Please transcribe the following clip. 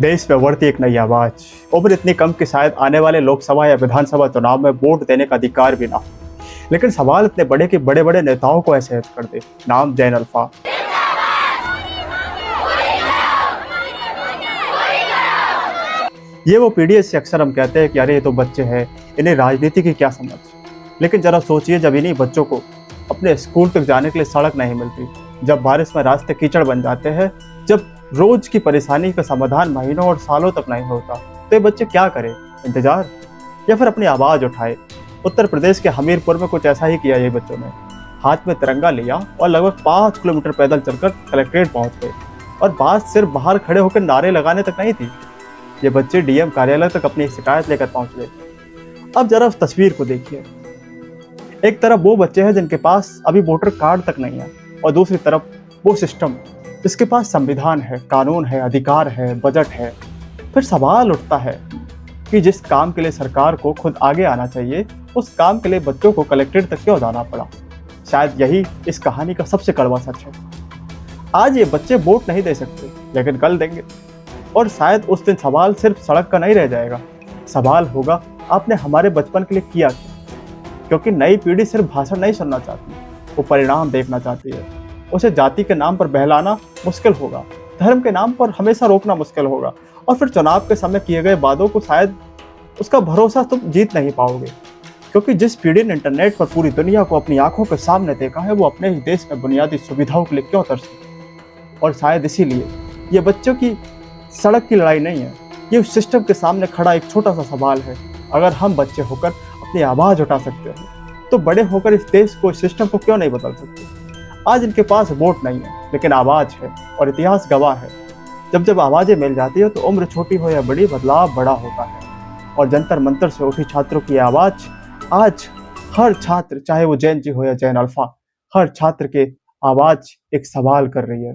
देश में उभरती एक नई आवाज। उम्र इतनी कम कि शायद आने वाले लोकसभा या विधानसभा चुनाव में वोट देने का अधिकार भी ना हो, लेकिन सवाल इतने बड़े कि बड़े बड़े नेताओं को ऐसे कर दे। नाम जैन अल्फा। ये वो पीढ़ी है जिसे अक्सर हम कहते हैं कि अरे ये तो बच्चे हैं, इन्हें राजनीति की क्या समझ। लेकिन जरा सोचिए, जब इन्हीं बच्चों को अपने स्कूल तक जाने के लिए सड़क नहीं मिलती, जब बारिश में रास्ते कीचड़ बन जाते हैं, जब रोज की परेशानी का समाधान महीनों और सालों तक नहीं होता, तो ये बच्चे क्या करें? इंतजार या फिर अपनी आवाज उठाए? उत्तर प्रदेश के हमीरपुर में कुछ ऐसा ही किया ये बच्चों ने। हाथ में तिरंगा लिया और लगभग 5 किलोमीटर पैदल चलकर कलेक्ट्रेट पहुंच गए। और बात सिर्फ बाहर खड़े होकर नारे लगाने तक नहीं थी, ये बच्चे डीएम कार्यालय तक अपनी शिकायत लेकर पहुंच गए। अब जरा उस तस्वीर को देखिए। एक तरफ वो बच्चे हैं जिनके पास अभी वोटर कार्ड तक नहीं है, और दूसरी तरफ वो सिस्टम जिसके पास संविधान है, कानून है, अधिकार है, बजट है। फिर सवाल उठता है कि जिस काम के लिए सरकार को खुद आगे आना चाहिए, उस काम के लिए बच्चों को कलेक्ट्रेट तक क्यों जाना पड़ा? शायद यही इस कहानी का सबसे कड़वा सच है। आज ये बच्चे वोट नहीं दे सकते, लेकिन कल देंगे। और शायद उस दिन सवाल सिर्फ सड़क का नहीं रह जाएगा, सवाल होगा आपने हमारे बचपन के लिए किया क्या? क्योंकि नई पीढ़ी सिर्फ भाषण नहीं सुनना चाहती, वो परिणाम देखना चाहती है। उसे जाति के नाम पर बहलाना मुश्किल होगा, धर्म के नाम पर हमेशा रोकना मुश्किल होगा, और फिर चुनाव के समय किए गए वादों को शायद उसका भरोसा तुम जीत नहीं पाओगे। क्योंकि जिस पीढ़ी ने इंटरनेट पर पूरी दुनिया को अपनी आंखों के सामने देखा है, वो अपने ही देश में बुनियादी सुविधाओं के लिए क्यों तरसती? और शायद इसीलिए ये बच्चों की सड़क की लड़ाई नहीं है, ये उस सिस्टम के सामने खड़ा एक छोटा सा सवाल है। अगर हम बच्चे होकर अपनी आवाज़ उठा सकते हैं, तो बड़े होकर इस देश को, इस सिस्टम को क्यों नहीं बदल सकते? आज इनके पास वोट नहीं है, लेकिन आवाज़ है, और इतिहास गवाह है, जब आवाज़ें मिल जाती है तो उम्र छोटी हो या बड़ी, बदलाव बड़ा होता है। और जंतर मंतर से उठी छात्रों की आवाज़ आज हर छात्र, चाहे वो जैन जी हो या जैन अल्फा, हर छात्र के आवाज़ एक सवाल कर रही है।